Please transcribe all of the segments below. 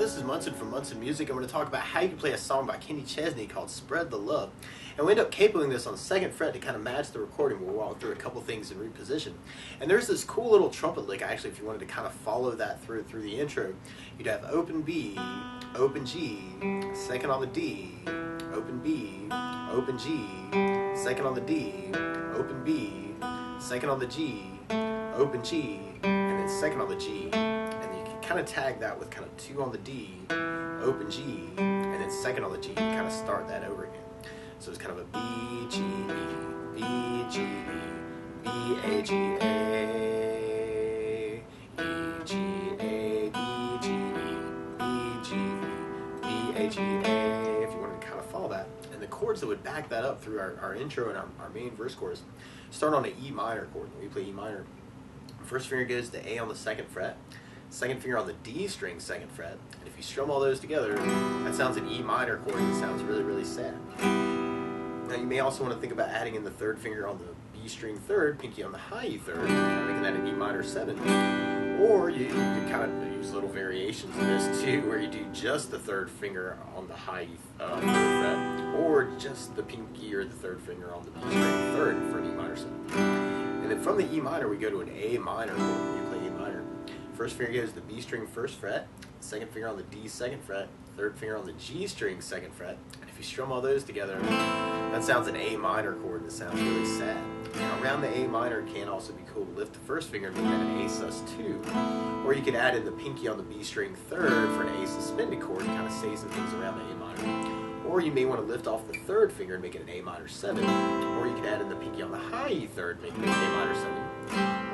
this is Munson from Munson Music. I'm going to talk about how you can play a song by Chesney called Spread the Love. And we end up capoing this on the second fret to kind of match the recording. We'll walk through a couple things in reposition. And there's this cool little trumpet lick, actually, if you wanted to kind of follow that through the intro. You'd have open B, open G, second on the D, open B, open G, second on the D, open B, second on the G, open G, and then second on the G. Kind of tag that with kind of 2 on the D, open G, and then second on the G, and kind of start that over again. So it's kind of a B, G, E, B, G, E, B, A, G, A, E, G, A, B, G, E, B, G, E, B, A, G, A, if you wanted to kind of follow that. And the chords that would back that up through our intro and our main verse chorus start on an E minor chord. When we play E minor, first finger goes to A on the second fret, second finger on the D string, second fret, and if you strum all those together, that sounds an E minor chord, and it sounds really, really sad. Now you may also want to think about adding in the third finger on the B string third, pinky on the high E third, kind of making that an E minor 7. Or you could kind of use little variations of this too, where you do just the third finger on the high third fret, or just the pinky or the third finger on the B string third for an E minor 7. And then from the E minor, we go to an A minor chord when you play A minor. First finger goes to the B string first fret, second finger on the D second fret, third finger on the G string second fret, and if you strum all those together, that sounds an A minor chord, and it sounds really sad. Now around the A minor can also be cool to lift the first finger and make that an A sus2, or you could add in the pinky on the B string third for an A suspended chord and kind of say some things around the A minor. Or you may want to lift off the third finger and make it an A minor 7, or you could add in the pinky on the high E third, make it an A minor 7.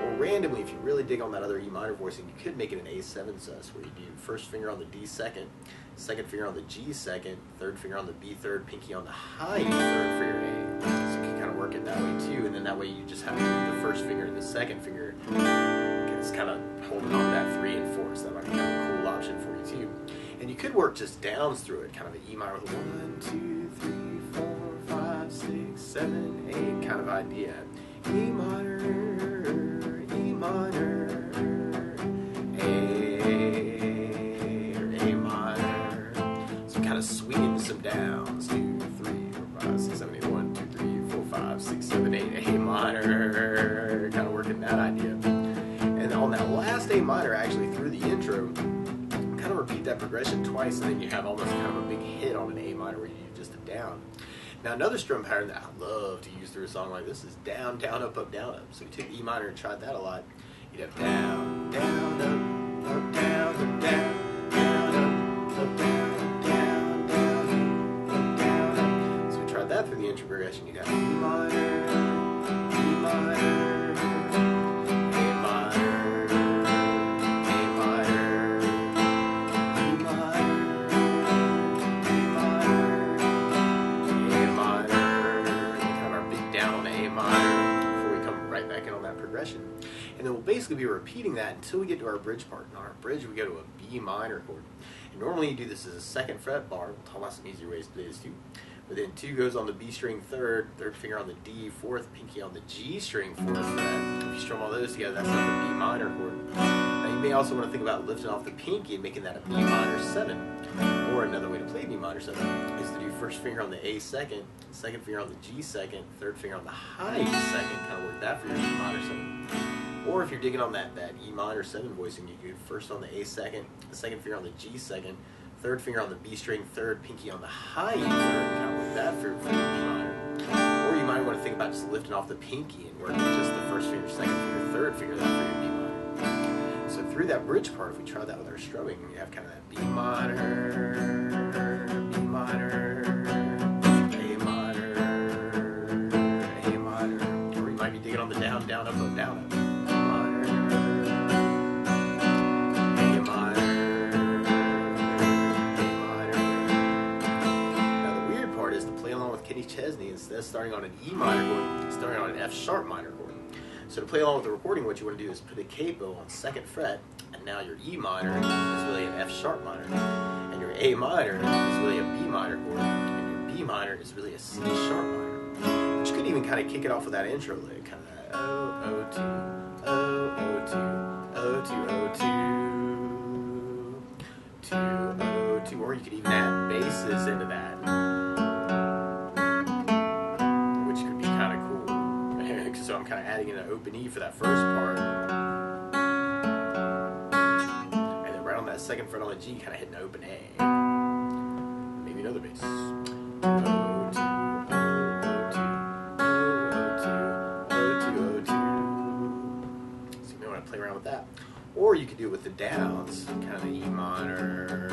Or randomly, if you really dig on that other E minor voicing, you could make it an A7 sus, where you do first finger on the D second, second finger on the G second, third finger on the B third, pinky on the high E third for your A. So you can kind of work it that way too, and then that way you just have to move the first finger and the second finger. It's kind of holding on that 3 and 4, so that might be kind of a cool option for you too. And you could work just downs through it, kind of an E minor with a 1, 2, 3, 4, 5, 6, 7, 8 kind of idea. E minor, E minor, A, or A minor. So kind of swinging some downs, 2, 3, 4, 5, 6, 7, 8, 1, 2, 3, 4, 5, 6, 7, 8, A minor, kind of working that idea. And on that last A minor, actually through the intro, kind of repeat that progression twice, and then you have almost kind of a big hit on an A minor where you do just a down. Now another strum pattern that I love to use through a song like this is down, down, up, up, down, up. So we took E minor and tried that a lot. You'd have down, down, up, down, up, down, down, up, down, down, down, up, down, up. So we tried that through the intro progression. You'd have E minor, E minor, progression. And then we'll basically be repeating that until we get to our bridge part. And on our bridge, we go to a B minor chord. And normally you do this as a second fret bar. We'll talk about some easier ways to play this too. But then 2 goes on the B string third, third finger on the D fourth, pinky on the G string fourth fret. If you strum all those together, that's like a B minor chord. Now you may also want to think about lifting off the pinky and making that a B minor 7. Or another way to play B minor 7 is to do first finger on the A second, second finger on the G second, third finger on the high E second, kind of work that for your B minor 7. Or if you're digging on that E minor 7 voicing, you do first on the A second, second finger on the G second, third finger on the B string third, pinky on the high E third, kind of work that for your B minor. Or you might want to think about just lifting off the pinky and working just the first finger, second finger, third finger, that for your B minor. So through that bridge part, if we try that with our strumming, you have kind of that B minor, B minor, A minor, A minor. Or you might be digging on the down, down, up, up, down, up. Chesney, instead of starting on an E minor chord, starting on an F sharp minor chord. So to play along with the recording, what you want to do is put a capo on second fret, and now your E minor is really an F sharp minor, and your A minor is really a B minor chord, and your B minor is really a C sharp minor. Which could even kind of kick it off with that intro lick, kind of that O2, O2, O2, O2, O2, O2, or you could even add basses into that, which could be kind of cool. So I'm kind of adding in an open E for that first part, and then right on that second fret on the G, kind of hitting an open A. Maybe another bass. O2, O2, O2, O2, O2. So you may want to play around with that. Or you could do it with the downs, kind of the E minor,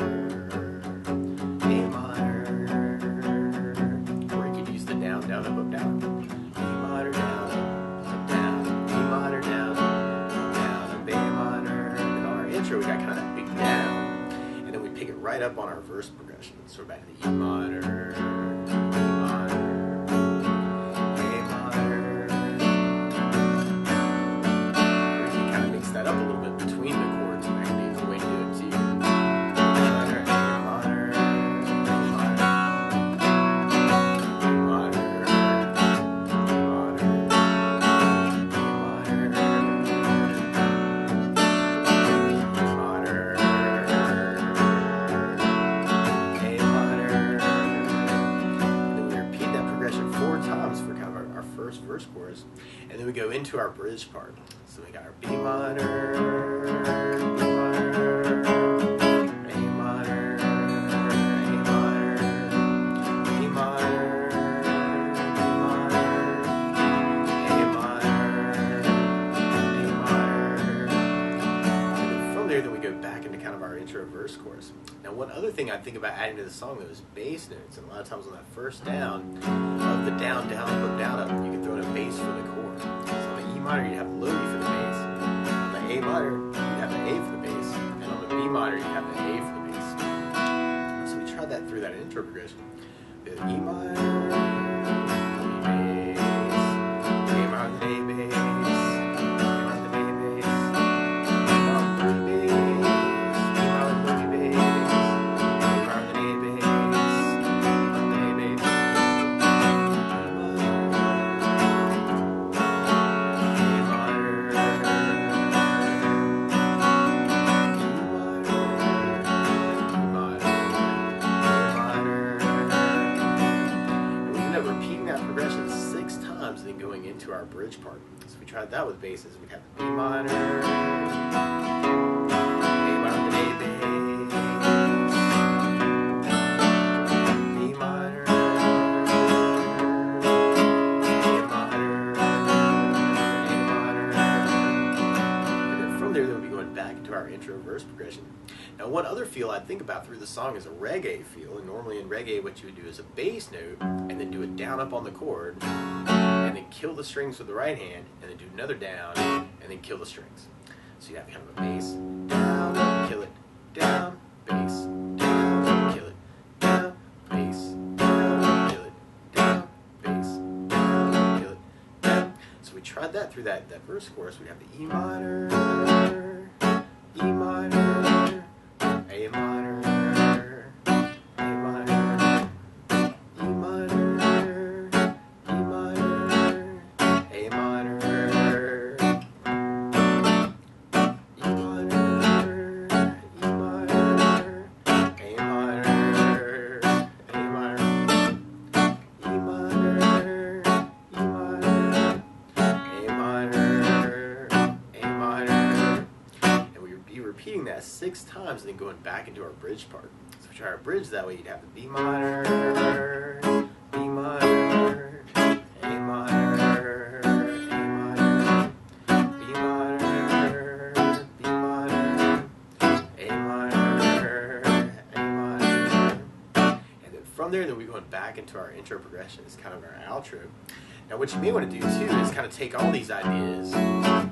A minor, or you could use the down, down, up, down. E minor, down, up, down, E minor, down, up, A minor. And then on our intro, we got kind of that big down, and then we pick it right up on our verse progression. So we're back to the E minor, E minor, A minor. Or you can kind of mix that up a little bit between the chords, and that can be the way to do it too. E minor, A minor, E minor, E minor, verse chorus, and then we go into our bridge part. So we got our B minor, B minor, A minor, A minor, B minor, B minor, A minor, A minor. And then from there, then we go back into kind of our intro verse chorus. Now, one other thing I think about adding to the song though is bass notes, and a lot of times on that first down of the down, down, up, down, up, you can throw in a bass for the chord. So on the E minor, you'd have low E for the bass. On the A minor, you'd have the A for the bass. And on the B minor, you'd have the A for the bass. So we tried that through that intro progression. The E minor, B bass, A minor, the A bass, A minor, the A bass, A minor, the B bass, E minor, the B bass, A minor, the A bass, and then going into our bridge part. So we tried that with basses. We have the B minor, A minor, the A bass, B minor, A minor, A minor, and then from there, we'll be going back into our intro verse progression. Now, one other feel I think about through the song is a reggae feel, and normally in reggae, what you would do is a bass note, and then do a down up on the chord, and then kill the strings with the right hand, and then do another down, and then kill the strings. So you have kind of a bass, down, kill it, down, bass, down, kill it, down, bass, down, kill it, down, bass, down, kill it, down. So we tried that through that verse chorus. We have the E minor, E minor, A minor, A minor, E minor, E minor, A minor, E minor, E minor, A minor, A minor, E minor, E minor, A minor, A minor. And we would be repeating that 6 times and then going back into our bridge part. So if we try our bridge that way, you'd have the B minor, B minor, A minor, A minor, B minor, B minor, A minor, A minor. And then from there, then we're going back into our intro progression. It's kind of our outro. Now what you may want to do too is kind of take all these ideas and then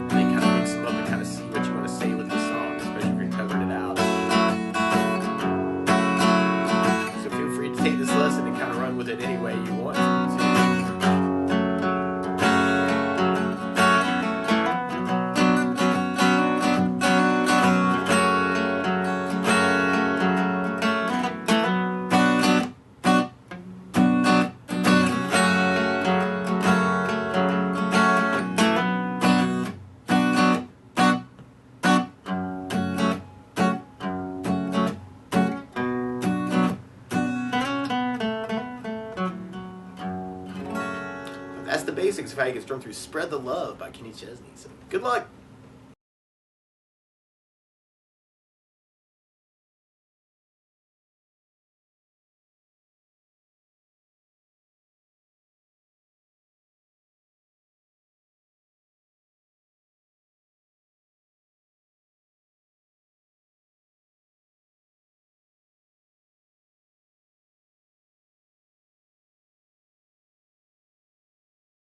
kind of mix them up and kind of see what you want to say with the song, especially if you're covering it out. So feel free to take this lesson and kind of run with it any way you want to. basics of how you can strum through Spread the Love by Kenny Chesney. So good luck!